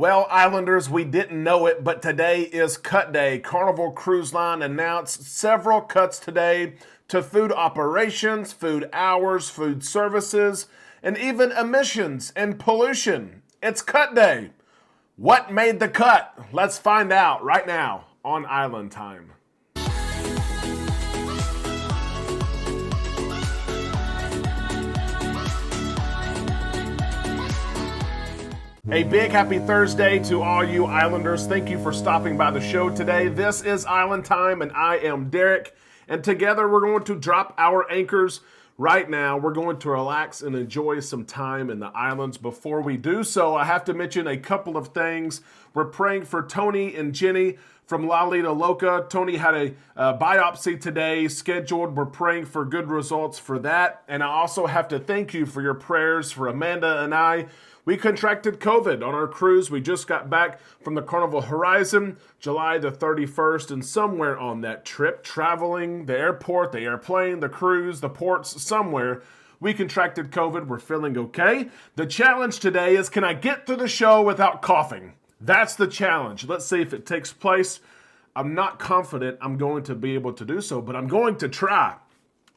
Well, Islanders, we didn't know it, but today is cut day. Carnival Cruise Line announced several cuts today to food operations, food hours, food services, and even emissions and pollution. It's cut day. What made the cut? Let's find out right now on Island Time. A big happy Thursday to all you Islanders. Thank you for stopping by the show today. This is Island Time, and I am Derek. And together we're going to drop our anchors right now. We're going to relax and enjoy some time in the islands. Before we do so, I have to mention a couple of things. We're praying for Tony and Jenny from La Lita Loca. Tony had a biopsy today scheduled. We're praying for good results for that. And I also have to thank you for your prayers for Amanda and I. We contracted COVID on our cruise. We just got back from the Carnival Horizon, July the 31st, and somewhere on that trip, traveling, the airport, the airplane, the cruise, the ports, somewhere, we contracted COVID. We're feeling okay. The challenge today is, can I get through the show without coughing? That's the challenge. Let's see if it takes place. I'm not confident I'm going to be able to do so, but I'm going to try.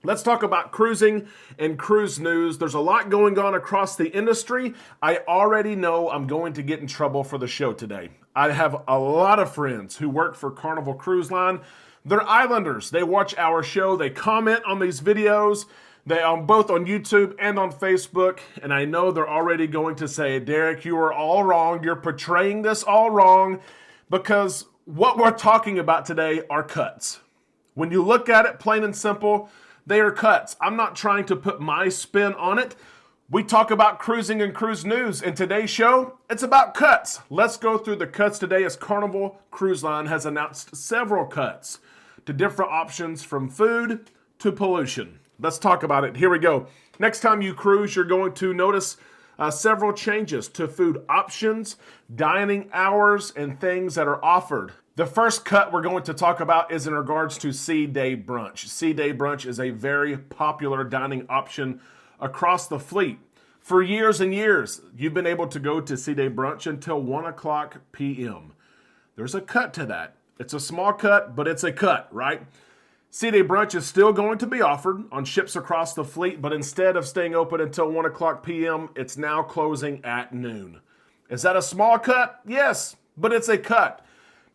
Let's talk about cruising and cruise news. There's a lot going on across the industry. I already know I'm going to get in trouble for the show today. I have a lot of friends who work for Carnival Cruise Line. They're Islanders. They watch our show. They comment on these videos. They are both on YouTube and on Facebook. And I know they're already going to say, Derek, you are all wrong. You're portraying this all wrong, because what we're talking about today are cuts. When you look at it, plain and simple, they are cuts. I'm not trying to put my spin on it. We talk about cruising and cruise news. In today's show, it's about cuts. Let's go through the cuts today, as Carnival Cruise Line has announced several cuts to different options, from food to pollution. Let's talk about it. Here we go. Next time you cruise, you're going to notice several changes to food options, dining hours, and things that are offered. The first cut we're going to talk about is in regards to Sea Day Brunch. Sea Day Brunch is a very popular dining option across the fleet. For years and years, you've been able to go to Sea Day Brunch until 1 o'clock p.m. There's a cut to that. It's a small cut, but it's a cut, right? Sea Day Brunch is still going to be offered on ships across the fleet, but instead of staying open until 1 o'clock p.m., it's now closing at noon. Is that a small cut? Yes, but it's a cut.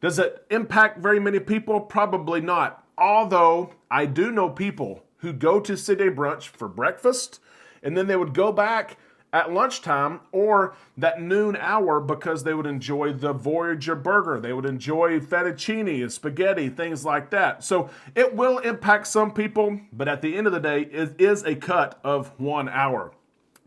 Does it impact very many people? Probably not. Although I do know people who go to Sea Day Brunch for breakfast, and then they would go back at lunchtime or that noon hour because they would enjoy the Voyager burger. They would enjoy fettuccine and spaghetti, things like that. So it will impact some people, but at the end of the day, it is a cut of 1 hour.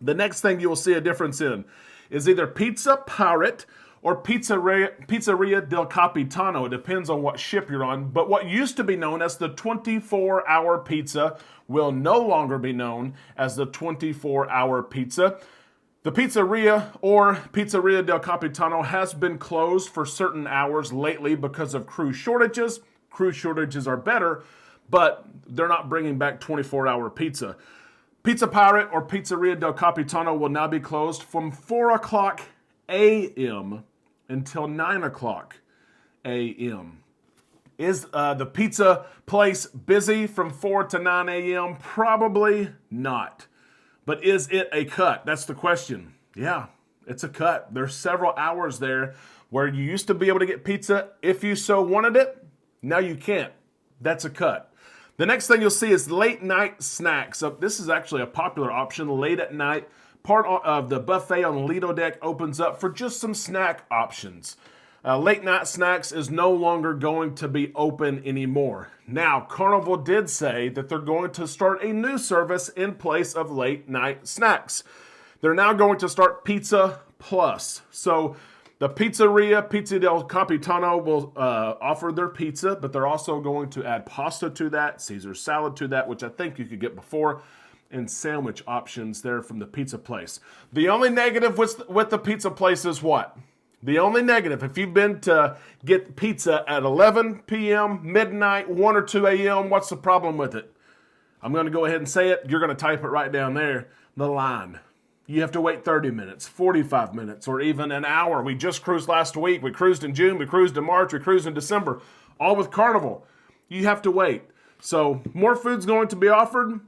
The next thing you will see a difference in is either Pizza Pirate or Pizzeria del Capitano. It depends on what ship you're on. But what used to be known as the 24-hour pizza will no longer be known as the 24-hour pizza. The pizzeria, or Pizzeria del Capitano, has been closed for certain hours lately because of crew shortages. Crew shortages are better, but they're not bringing back 24-hour pizza. Pizza Pirate or Pizzeria del Capitano will now be closed from 4 o'clock a.m. until 9 o'clock a.m. Is the pizza place busy from 4 to 9 a.m.? Probably not. But is it a cut? That's the question. Yeah, it's a cut. There's several hours there where you used to be able to get pizza if you so wanted it. Now you can't. That's a cut. The next thing you'll see is late night snacks. So this is actually a popular option late at night. Part of the buffet on Lido Deck opens up for just some snack options. Late night snacks is no longer going to be open anymore. Now, Carnival did say that they're going to start a new service in place of late night snacks. They're now going to start Pizza Plus. So the Pizza del Capitano will offer their pizza, but they're also going to add pasta to that, Caesar salad to that, which I think you could get before, and sandwich options there from the pizza place. The only negative with the pizza place is what? The only negative, if you've been to get pizza at 11 p.m., midnight, 1 or 2 a.m., what's the problem with it? I'm going to go ahead and say it. You're going to type it right down there. The line. you have to wait 30 minutes, 45 minutes, or even an hour. We just cruised last week. We cruised in June, we cruised in March, we cruised in December, all with Carnival. You have to wait. So more food's going to be offered,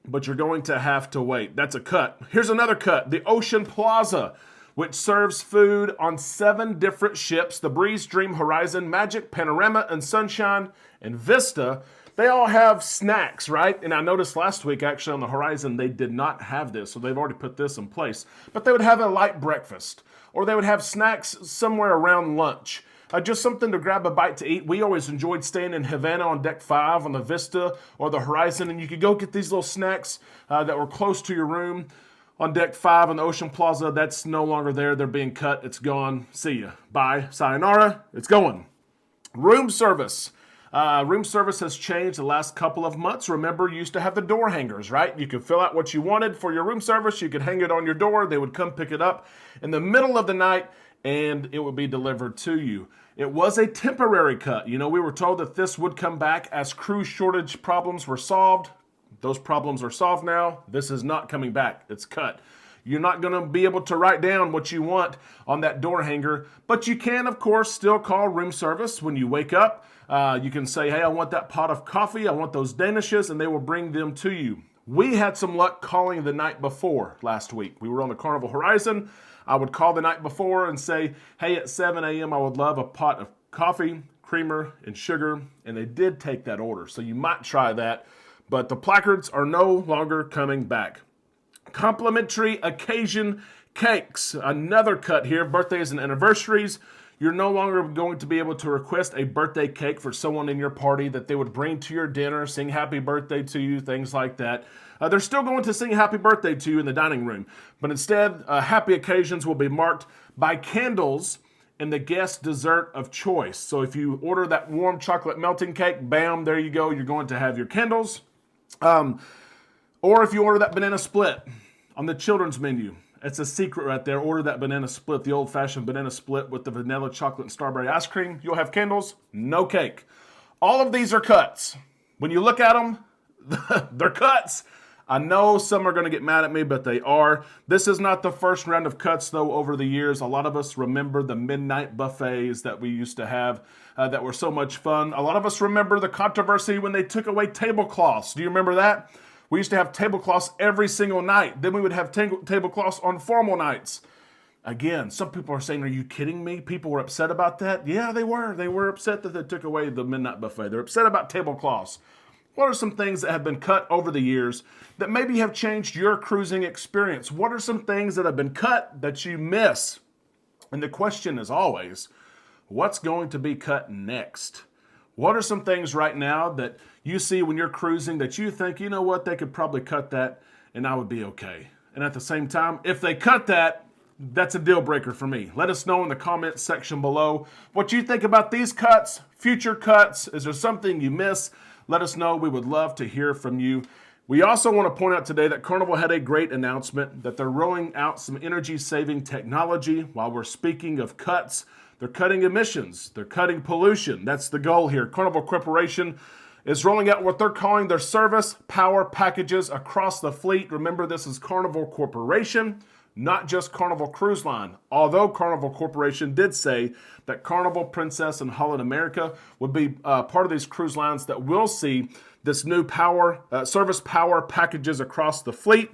but you're going to have to wait. That's a cut. Here's another cut, the Ocean Plaza, which serves food on 7 different ships, the Breeze, Dream, Horizon, Magic, Panorama, and Sunshine, and Vista. They all have snacks, right? And I noticed last week, actually, on the Horizon, they did not have this, so they've already put this in place. But they would have a light breakfast, or they would have snacks somewhere around lunch. Just something to grab a bite to eat. We always enjoyed staying in Havana on Deck 5 on the Vista or the Horizon, and you could go get these little snacks that were close to your room on Deck 5 on the Ocean Plaza. That's no longer there. They're being cut. It's gone. See ya. Bye. Sayonara. It's going. Room service. Room service has changed the last couple of months. Remember, you used to have the door hangers, right? You could fill out what you wanted for your room service. You could hang it on your door. They would come pick it up in the middle of the night, and it would be delivered to you. It was a temporary cut. You know, we were told that this would come back as cruise shortage problems were solved. Those problems are solved now. This is not coming back. It's cut. You're not going to be able to write down what you want on that door hanger, but you can, of course, still call room service when you wake up. You can say, hey, I want that pot of coffee. I want those danishes, and they will bring them to you. We had some luck calling the night before last week. We were on the Carnival Horizon. I would call the night before and say, hey, at 7 a.m., I would love a pot of coffee, creamer, and sugar. And they did take that order. So you might try that. But the placards are no longer coming back. Complimentary occasion cakes. Another cut here. Birthdays and anniversaries. You're no longer going to be able to request a birthday cake for someone in your party that they would bring to your dinner, sing happy birthday to you, things like that. They're still going to sing happy birthday to you in the dining room, but instead, happy occasions will be marked by candles and the guest dessert of choice. So if you order that warm chocolate melting cake, bam, there you go. You're going to have your candles. Or if you order that banana split on the children's menu, it's a secret right there. Order that banana split, the old-fashioned banana split with the vanilla, chocolate, and strawberry ice cream. You'll have candles, no cake. All of these are cuts. When you look at them, they're cuts. I know some are going to get mad at me, but they are. This is not the first round of cuts, though, over the years. A lot of us remember the midnight buffets that we used to have that were so much fun. A lot of us remember the controversy when they took away tablecloths. Do you remember that? We used to have tablecloths every single night. Then we would have tablecloths on formal nights. Again, some people are saying, are you kidding me? People were upset about that? Yeah, they were. They were upset that they took away the midnight buffet. They're upset about tablecloths. What are some things that have been cut over the years that maybe have changed your cruising experience? What are some things that have been cut that you miss? And the question is always, what's going to be cut next? What are some things right now that you see when you're cruising that you think, you know what, they could probably cut that and I would be okay? And at the same time, if they cut that, that's a deal breaker for me. Let us know in the comments section below what you think about these cuts, future cuts. Is there something you miss? Let us know. We would love to hear from you. We also want to point out today that Carnival had a great announcement that they're rolling out some energy-saving technology. While we're speaking of cuts, they're cutting emissions. They're cutting pollution. That's the goal here. Carnival Corporation is rolling out what they're calling their service power packages across the fleet. Remember, this is Carnival Corporation, not just Carnival Cruise Line. Although Carnival Corporation did say that Carnival, Princess, and Holland America would be part of these cruise lines that will see this new service power packages across the fleet.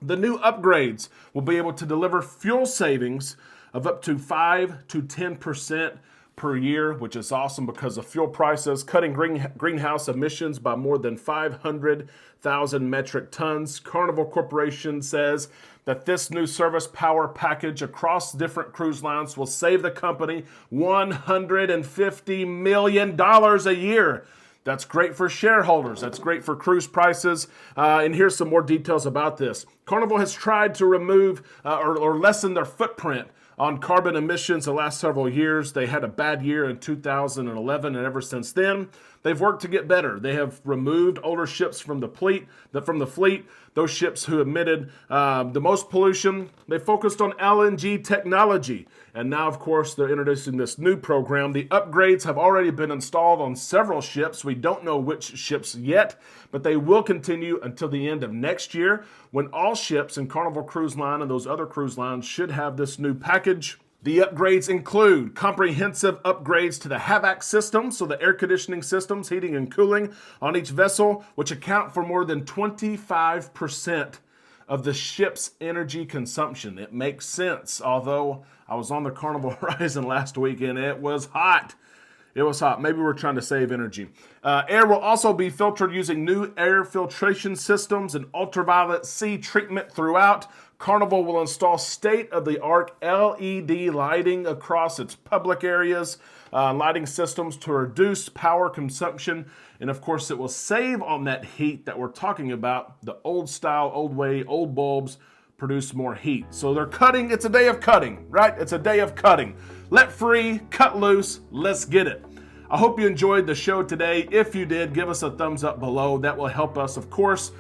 The new upgrades will be able to deliver fuel savings of up to 5 to 10% per year, which is awesome because of fuel prices, cutting greenhouse emissions by more than 500,000 metric tons. Carnival Corporation says that this new service power package across different cruise lines will save the company $150 million a year. That's great for shareholders. That's great for cruise prices. And here's some more details about this. Carnival has tried to remove or lessen their footprint on carbon emissions the last several years. They had a bad year in 2011, and ever since then, they've worked to get better. They have removed older ships from the fleet. Those ships who emitted the most pollution, they focused on LNG technology. And now, of course, they're introducing this new program. The upgrades have already been installed on several ships. We don't know which ships yet, but they will continue until the end of next year, when all ships in Carnival Cruise Line and those other cruise lines should have this new package. The upgrades include comprehensive upgrades to the HVAC system, so the air conditioning systems, heating and cooling on each vessel, which account for more than 25% of the ship's energy consumption. It makes sense, although I was on the Carnival Horizon last week and it was hot. It was hot. Maybe we're trying to save energy. Air will also be filtered using new air filtration systems and ultraviolet C treatment throughout. Carnival will install state-of-the-art LED lighting across its public areas, lighting systems to reduce power consumption. And of course, it will save on that heat that we're talking about. The old style, old way, old bulbs produce more heat. So they're cutting. It's a day of cutting, right? It's a day of cutting. Let free, cut loose, let's get it. I hope you enjoyed the show today. If you did, give us a thumbs up below. That will help us, of course,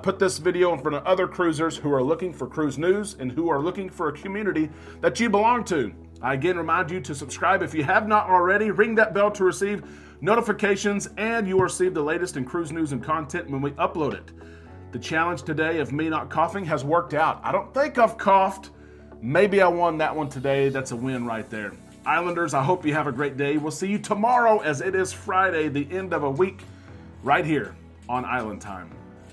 put this video in front of other cruisers who are looking for cruise news and who are looking for a community that you belong to. I again remind you to subscribe if you have not already. Ring that bell to receive notifications, and you will receive the latest in cruise news and content when we upload it. The challenge today of me not coughing has worked out. I don't think I've coughed. Maybe I won that one today. That's a win right there. Islanders, I hope you have a great day. We'll see you tomorrow, as it is Friday, the end of a week, right here on Island Time.